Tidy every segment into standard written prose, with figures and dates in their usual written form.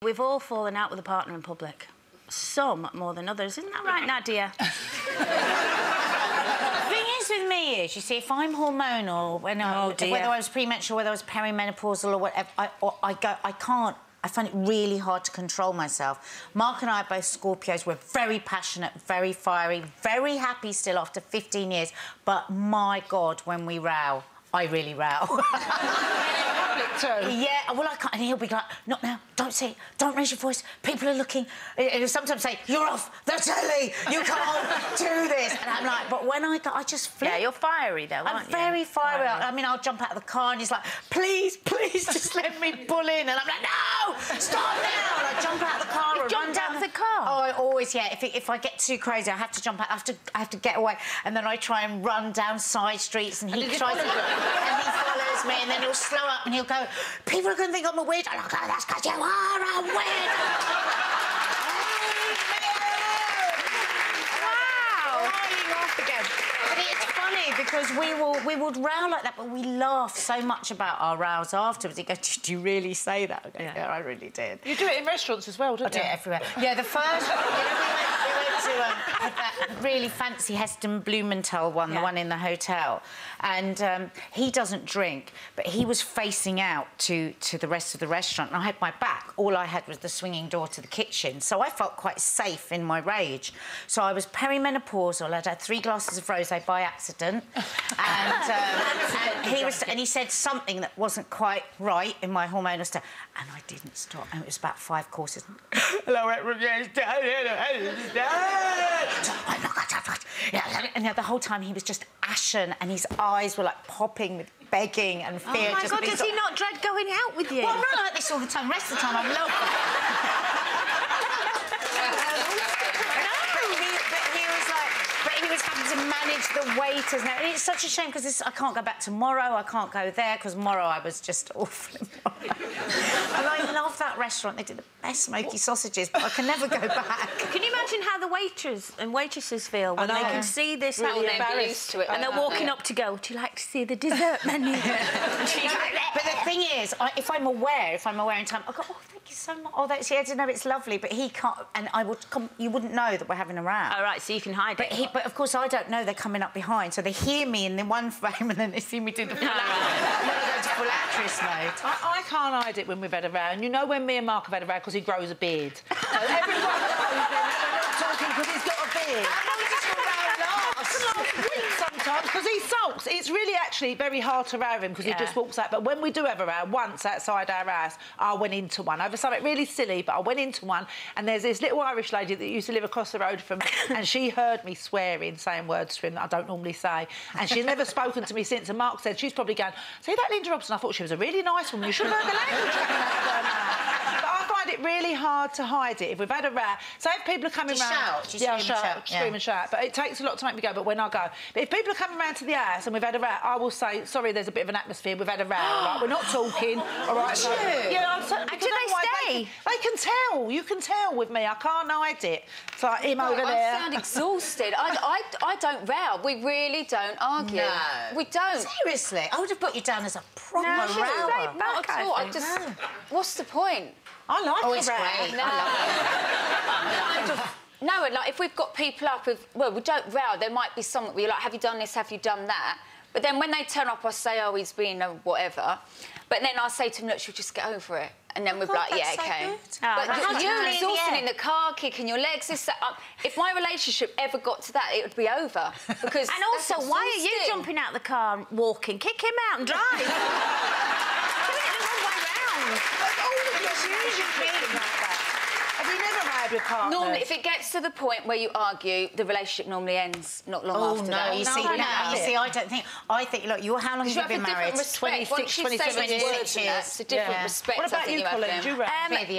We've all fallen out with a partner in public. Some more than others. Isn't that right, Nadia? The thing is with me is, you see, if I'm hormonal, whether I was premenstrual, whether I was perimenopausal or whatever, I find it really hard to control myself. Mark and I are both Scorpios. We're very passionate, very fiery, very happy still after 15 years. But, my God, when we row, I really row. Yeah, well, I can't. And he'll be like, not now, don't say it, don't raise your voice, people are looking. And he'll sometimes say, you're off the telly, you can't do this. And I'm like, but when I just flip. Yeah, you're fiery, though, aren't you? I'm very fiery. I mean, I'll jump out of the car and he's like, please, please, just let me pull in. And I'm like, no, stop now. And I jump out of the car and run down the car. Oh, I always, yeah. If I get too crazy, I have to jump out. I have to get away. And then I try and run down side streets and he tries to... And he follows me and then he'll slow up and he'll go, people are going to think I'm a weird. And I'll go, that's because you are a weird. Wow! Off again. But it's funny because we would row like that, but we laugh so much about our rows afterwards. He goes, did you really say that? I go, yeah, I really did. You do it in restaurants as well, don't you? I do it everywhere. Yeah, the first... we went to that really fancy Heston Blumenthal one, the one in the hotel. And he doesn't drink, but he was facing out to the rest of the restaurant, and I had my back. All I had was the swinging door to the kitchen, so I felt quite safe in my rage. So I was perimenopausal. I'd had 3 glasses of rosé by accident, and he said something that wasn't quite right in my hormonal state, and I didn't stop. And it was about 5 courses. Hello, and the whole time he was just ashen, and his eyes were like popping with begging and fear. Oh my God, does he not dread going out with you? Well, I'm not like this all the time. The rest of the time, I'm lovely. But he was having to manage the waiters now. And it's such a shame because I can't go back tomorrow. I can't go there because tomorrow I was just awful. And I love that restaurant. They do the best smoky sausages, but I can never go back. Can you imagine how the waiters and waitresses feel when they can see this really happening? used to it. And they're walking up to go, would you like to see the dessert menu? But the thing is, if I'm aware in time, I go, oh, thank you so much. Oh, that's, yeah, I don't know, it's lovely, but he can't, and I would come, you wouldn't know that we're having a row. Oh, right, so you can hide it. But of course, I don't know they're coming up behind, so they hear me in the one frame and then they see me do the full full actress mode. I can't hide it when we've had a row, and you know when me and Mark have had a row because he grows a beard. So everyone knows that we're not talking because he's got a beard. Sometimes, because he sulks. It's really actually very hard to row him because he just walks out. But when we do have a row, once outside our house, I went into one over something really silly, but I went into one, and there's this little Irish lady that used to live across the road from me, and she heard me swearing, saying words to him that I don't normally say, and she's never spoken to me since. And Mark said she's probably going, see that Linda Robson? I thought she was a really nice woman. You should have heard the language coming out of her mouth. But I find it really hard to hide it. If we've had a row, so if people are coming round, I scream and shout. But it takes a lot to make me go. But when I go, but if people are coming round to the house and we've had a row, I will say, sorry, there's a bit of an atmosphere. We've had a row. Right? We're not talking. All right. So, yeah. And do they stay? They can tell. You can tell with me. I can't hide it. It's like him over there. I sound exhausted. I don't row. We really don't argue. No. We don't. Seriously, I would have put you down as a proper rower. Not at all. What's the point? I like a row. Great. No. I love it. No, like, if we've got people up with... Well, we don't row. There might be something where you're like, have you done this, have you done that? But then when they turn up, I say, oh, he's been a whatever. But then I say to them, look, she'll just get over it. And then we're like, yeah, OK. But you're exhausted in the car, kicking your legs, this, that. If my relationship ever got to that, it would be over. Because and also, why are you jumping out the car and walking? Kick him out and drive. Put it the wrong way round. All of your shoes you've been like that. Have you never had your partner? Normally, if it gets to the point where you argue, the relationship normally ends not long after that. You see, I don't think... I think, look, how long have you been married? 26, 27 years. It's a different respect. What about you, Colin? Do you row?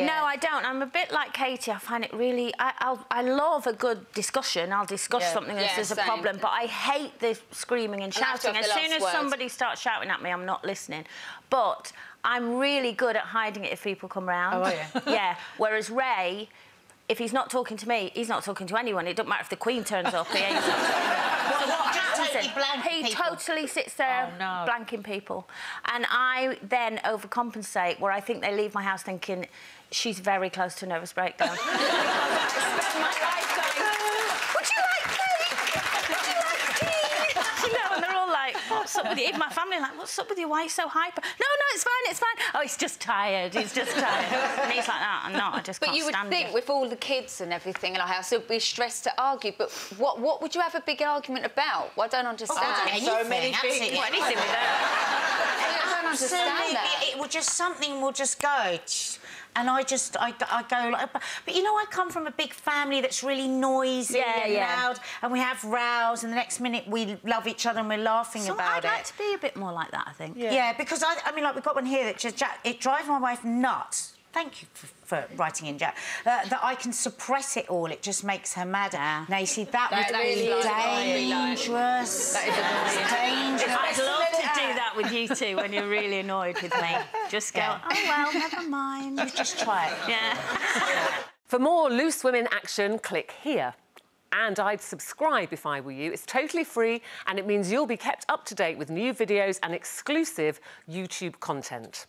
No, I don't. I'm a bit like Katie. I find it really... I love a good discussion. I'll discuss something if there's a problem, but I hate the screaming and shouting. As soon as somebody starts shouting at me, I'm not listening. But I'm really good at hiding it if people come round. Oh, are you? Yeah. Whereas Ray, if he's not talking to me, he's not talking to anyone. It doesn't matter if the Queen turns up. He ain't. Just he totally sits there blanking people. And I then overcompensate, where I think they leave my house thinking she's very close to a nervous breakdown. Because I spend my life going, would you like cake? Would you like tea? You know, and they're all like, what's up with you? Even my family are like, what's up with you? Why are you so hyper? No, it's fine, it's fine. Oh, he's just tired, he's just tired. And he's like, no, I'm not, I just can't stand it. But you would think with all the kids and everything in our house, it would be stressed to argue, but what would you have a big argument about? Well, I don't understand. So many things. Well, anything with that. I don't understand that. It will just, something will just go... And I go like... But, you know, I come from a big family that's really noisy and loud, and we have rows, and the next minute we love each other and we're laughing about it. I'd like to be a bit more like that, I think. Yeah, because, I mean, like, we've got one here that just... It drives my wife nuts. Thank you for writing in, Jack. That I can suppress it all. It just makes her mad. Now, you see, that would be dangerous. That is dangerous. I'd love to do that with you two when you're really annoyed with me. Just go, oh, well, never mind. You just try it. Yeah. For more Loose Women action, click here. And I'd subscribe if I were you. It's totally free, and it means you'll be kept up to date with new videos and exclusive YouTube content.